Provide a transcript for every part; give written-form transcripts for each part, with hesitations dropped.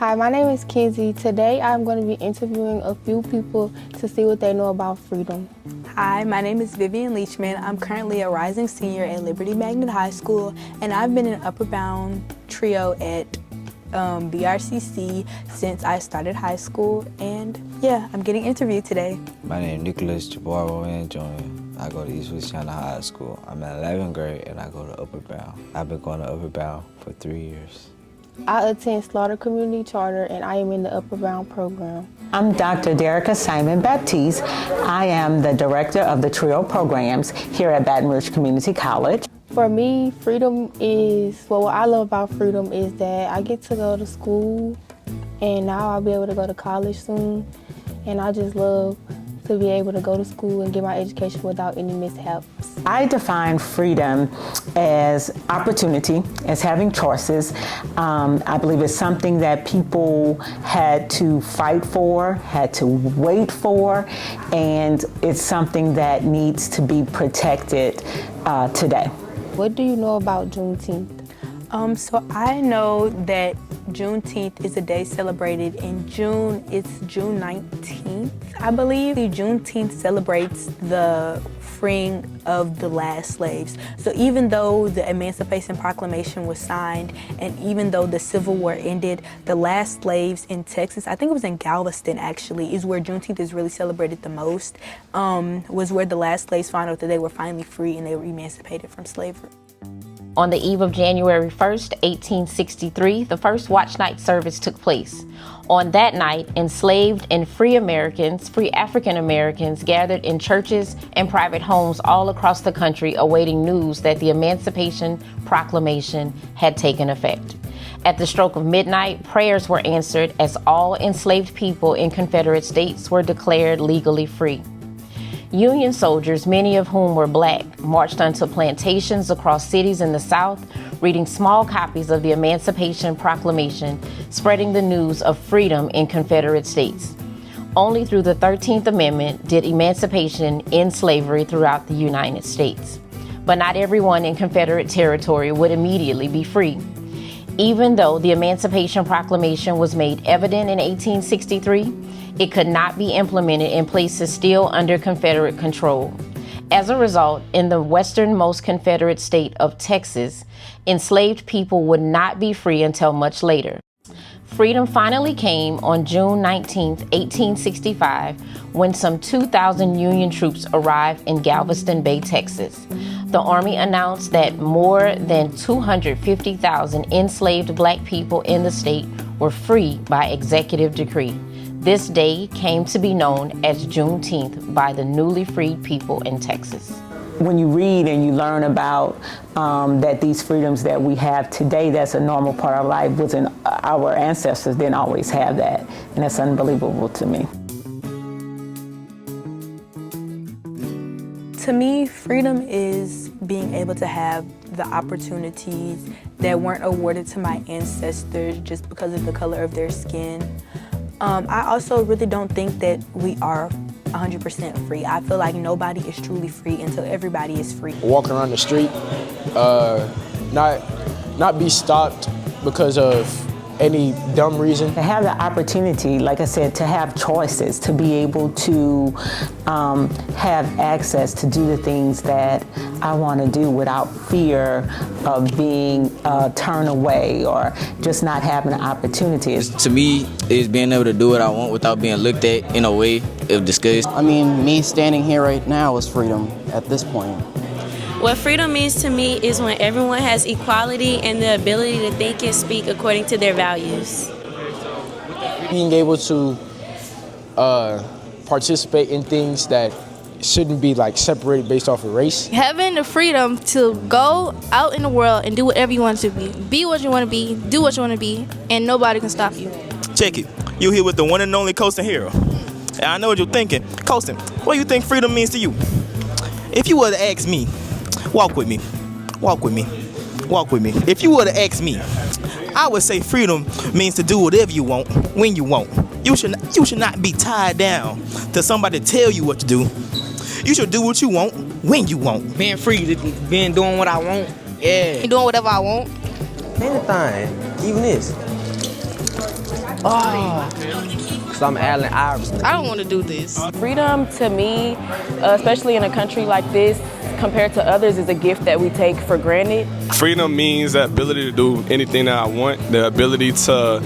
Hi, my name is Kenzie. Today I'm going to be interviewing a few people to see what they know about freedom. Hi, my name is Vivian Leachman. I'm currently a rising senior at Liberty Magnet High School, and I've been in Upper Bound Trio at BRCC since I started high school, and yeah, I'm getting interviewed today. My name is Nicholas Jabbar Jr. I go to East Louisiana High School. I'm in 11th grade and I go to Upper Bound. I've been going to Upper Bound for 3 years. I attend Slaughter Community Charter and I am in the Upper Bound program. I'm Dr. Derica Simon Baptiste. I am the director of the TRIO programs here at Baton Rouge Community College. For me, freedom is, well, what I love about freedom is that I get to go to school and now I'll be able to go to college soon. And I just love to be able to go to school and get my education without any mishaps. I define freedom as opportunity, as having choices. I believe it's something that people had to fight for, had to wait for, and it's something that needs to be protected today. What do you know about Juneteenth? So I know that Juneteenth is a day celebrated in June. It's June 19th, I believe. Juneteenth celebrates the freeing of the last slaves. So even though the Emancipation Proclamation was signed and even though the Civil War ended, the last slaves in Texas, I think it was in Galveston actually, is where Juneteenth is really celebrated the most, was where the last slaves found out that they were finally free and they were emancipated from slavery. On the eve of January 1st, 1863, the first watch night service took place. On that night, enslaved and free Americans, free African Americans, gathered in churches and private homes all across the country awaiting news that the Emancipation Proclamation had taken effect. At the stroke of midnight, prayers were answered as all enslaved people in Confederate states were declared legally free. Union soldiers, many of whom were black, marched onto plantations across cities in the South, reading small copies of the Emancipation Proclamation, spreading the news of freedom in Confederate states. Only through the 13th Amendment did emancipation end slavery throughout the United States. But not everyone in Confederate territory would immediately be free. Even though the Emancipation Proclamation was made evident in 1863, it could not be implemented in places still under Confederate control. As a result, in the westernmost Confederate state of Texas, enslaved people would not be free until much later. Freedom finally came on June 19, 1865, when some 2,000 Union troops arrived in Galveston Bay, Texas. The Army announced that more than 250,000 enslaved black people in the state were free by executive decree. This day came to be known as Juneteenth by the newly freed people in Texas. When you read and you learn about that these freedoms that we have today, that's a normal part of life, wasn't our ancestors didn't always have that, and that's unbelievable to me. To me, freedom is being able to have the opportunities that weren't awarded to my ancestors just because of the color of their skin. I also really don't think that we are 100% free. I feel like nobody is truly free until everybody is free. Walking around the street, not be stopped because of any dumb reason. To have the opportunity, like I said, to have choices, to be able to have access to do the things that I want to do without fear of being turned away or just not having the opportunities. To me, it's being able to do what I want without being looked at in a way of disgust. I mean, me standing here right now is freedom at this point. What freedom means to me is when everyone has equality and the ability to think and speak according to their values. Being able to participate in things that shouldn't be like separated based off of race. Having the freedom to go out in the world and do whatever you want to be what you want to be, do what you want to be, and nobody can stop you. Check it. You here with the one and only Coastin Hero. And I know what you're thinking. Coastin, what do you think freedom means to you? If you were to ask me, walk with me. If you were to ask me, I would say freedom means to do whatever you want, when you want. You should not be tied down to somebody tell you what to do. You should do what you want, when you want. Being free, being doing what I want. Yeah. And doing whatever I want. Anything, even this. Because I'm Allen Iverson. I don't want to do this. Freedom to me, especially in a country like this, compared to others, is a gift that we take for granted. Freedom means the ability to do anything that I want, the ability to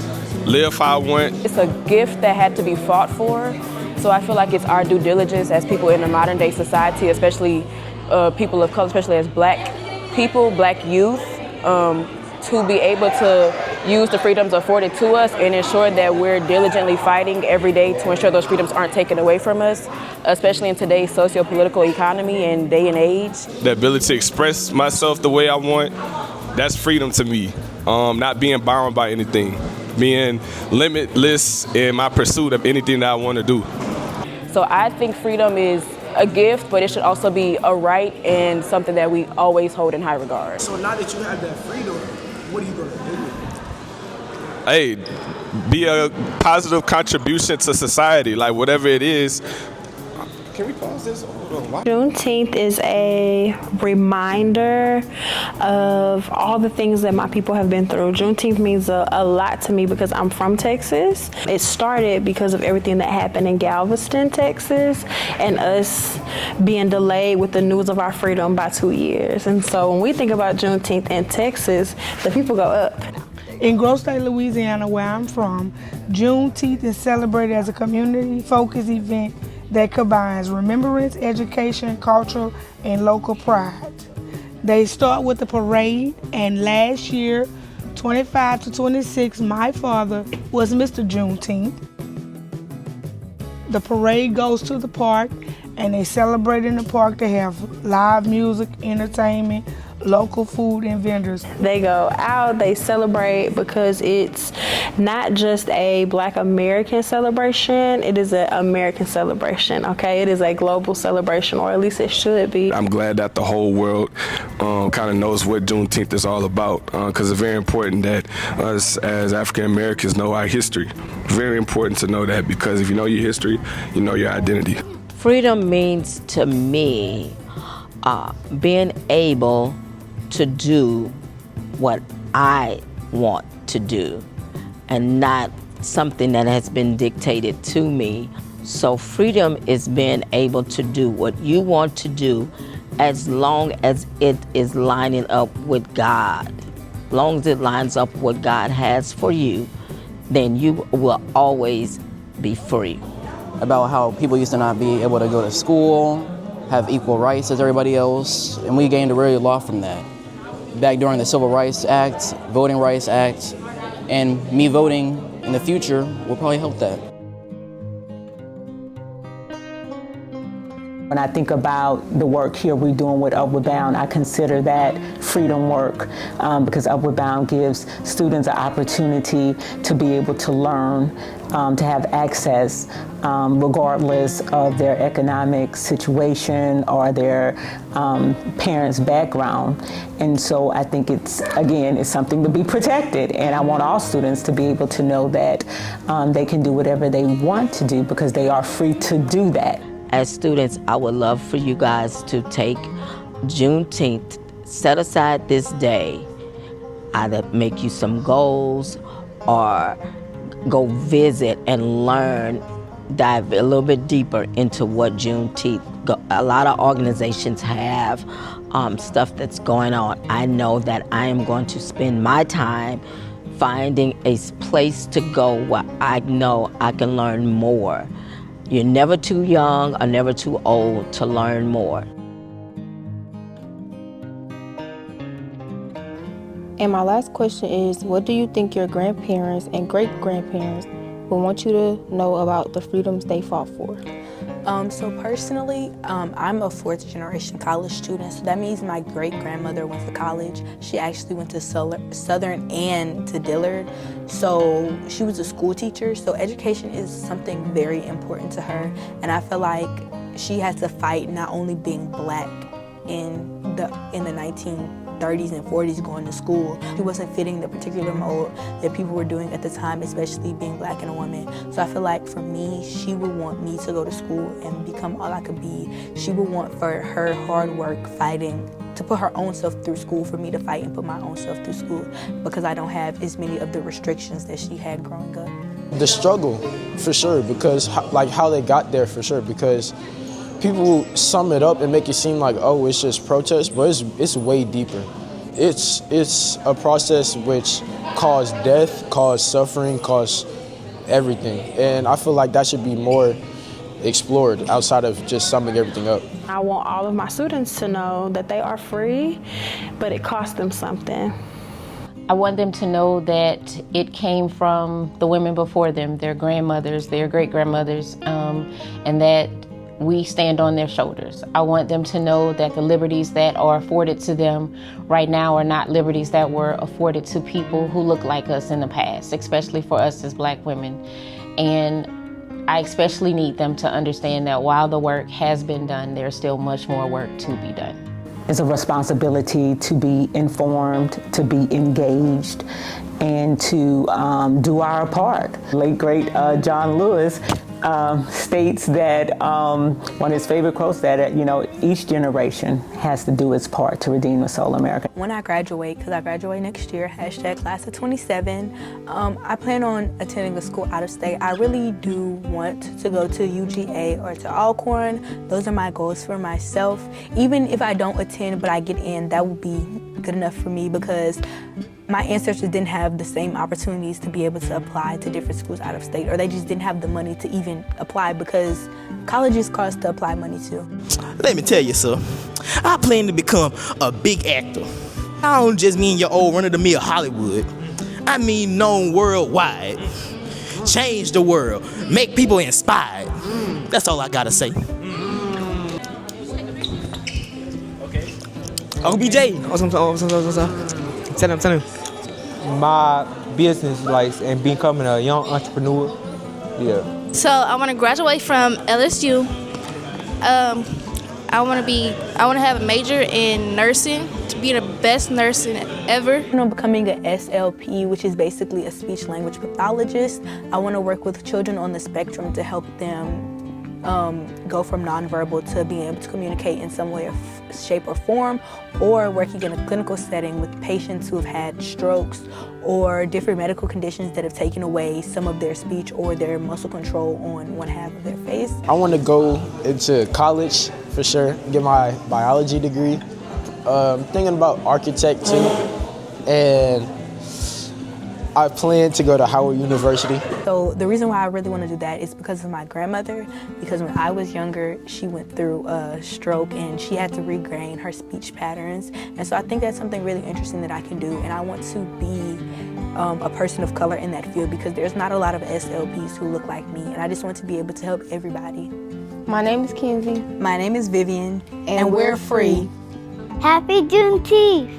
live how I want. It's a gift that had to be fought for. So I feel like it's our due diligence as people in a modern day society, especially people of color, especially as black people, black youth, to be able to use the freedoms afforded to us and ensure that we're diligently fighting every day to ensure those freedoms aren't taken away from us, especially in today's socio-political economy and day and age. The ability to express myself the way I want, that's freedom to me. Not being bound by anything, being limitless in my pursuit of anything that I want to do. So I think freedom is a gift, but it should also be a right and something that we always hold in high regard. So now that you have that freedom, what are you going to do with it? Hey, be a positive contribution to society, like whatever it is. Can we pause this? Juneteenth is a reminder of all the things that my people have been through. Juneteenth means a lot to me because I'm from Texas. It started because of everything that happened in Galveston, Texas, and us being delayed with the news of our freedom by 2 years. And so when we think about Juneteenth in Texas, the people go up. In Grosse State, Louisiana, where I'm from, Juneteenth is celebrated as a community-focused event that combines remembrance, education, culture, and local pride. They start with the parade, and last year, 25 to 26, my father was Mr. Juneteenth. The parade goes to the park, and they celebrate in the park. They have live music, entertainment, local food and vendors. They go out, they celebrate because it's not just a Black American celebration, it is an American celebration, okay? It is a global celebration, or at least it should be. I'm glad that the whole world kind of knows what Juneteenth is all about, because it's very important that us as African Americans know our history. Very important to know that, because if you know your history, you know your identity. Freedom means to me being able to do what I want to do and not something that has been dictated to me. So freedom is being able to do what you want to do as long as it is lining up with God. As long as it lines up with what God has for you, then you will always be free. About how people used to not be able to go to school, have equal rights as everybody else, and we gained a really lot from that. Back during the Civil Rights Act, Voting Rights Act, and me voting in the future will probably help that. When I think about the work here we're doing with Upward Bound, I consider that freedom work because Upward Bound gives students an opportunity to be able to learn, to have access regardless of their economic situation or their parents' background. And so I think it's something to be protected. And I want all students to be able to know that they can do whatever they want to do because they are free to do that. As students, I would love for you guys to take Juneteenth, set aside this day, either make you some goals or go visit and learn, dive a little bit deeper into what Juneteenth, a lot of organizations have stuff that's going on. I know that I am going to spend my time finding a place to go where I know I can learn more. You're never too young or never too old to learn more. And my last question is, what do you think your grandparents and great-grandparents would want you to know about the freedoms they fought for? So personally, I'm a fourth generation college student, so that means my great-grandmother went to college. She actually went to Southern and to Dillard, so she was a school teacher, so education is something very important to her, and I feel like she had to fight not only being Black in the 1930s and 40s going to school. She wasn't fitting the particular mold that people were doing at the time, especially being Black and a woman. So I feel like for me, she would want me to go to school and become all I could be. She would want for her hard work fighting to put her own self through school, for me to fight and put my own self through school, because I don't have as many of the restrictions that she had growing up. The struggle, for sure, because like how they got there, for sure, because people sum it up and make it seem like, oh, it's just protest, but it's way deeper. It's a process which caused death, caused suffering, caused everything. And I feel like that should be more explored outside of just summing everything up. I want all of my students to know that they are free, but it costs them something. I want them to know that it came from the women before them, their grandmothers, their great-grandmothers, and that we stand on their shoulders. I want them to know that the liberties that are afforded to them right now are not liberties that were afforded to people who look like us in the past, especially for us as Black women. And I especially need them to understand that while the work has been done, there's still much more work to be done. It's a responsibility to be informed, to be engaged, and to do our part. Late, great John Lewis states that one of his favorite quotes that, each generation has to do its part to redeem the soul of America. When I graduate, because I graduate next year, #class of 27, I plan on attending a school out of state. I really do want to go to UGA or to Alcorn. Those are my goals for myself. Even if I don't attend but I get in, that would be good enough for me because my ancestors didn't have the same opportunities to be able to apply to different schools out of state, or they just didn't have the money to even apply because colleges cost to apply money too. Let me tell you, sir, I plan to become a big actor. I don't just mean your old run-of-the-mill Hollywood. I mean known worldwide. Change the world. Make people inspired. That's all I gotta say. OBJ. Tell him. My business, and becoming a young entrepreneur. Yeah. So I want to graduate from LSU. I want to have a major in nursing to be the best nurse ever. Becoming an SLP, which is basically a speech language pathologist. I want to work with children on the spectrum to help them go from nonverbal to being able to communicate in some way, shape, or form, or working in a clinical setting with patients who have had strokes or different medical conditions that have taken away some of their speech or their muscle control on one half of their face. I want to go into college for sure, get my biology degree. Thinking about architect too, and I plan to go to Howard University. So the reason why I really want to do that is because of my grandmother, because when I was younger, she went through a stroke and she had to regain her speech patterns. And so I think that's something really interesting that I can do, and I want to be a person of color in that field because there's not a lot of SLPs who look like me, and I just want to be able to help everybody. My name is Kenzie. My name is Vivian, and we're free. Happy Juneteenth!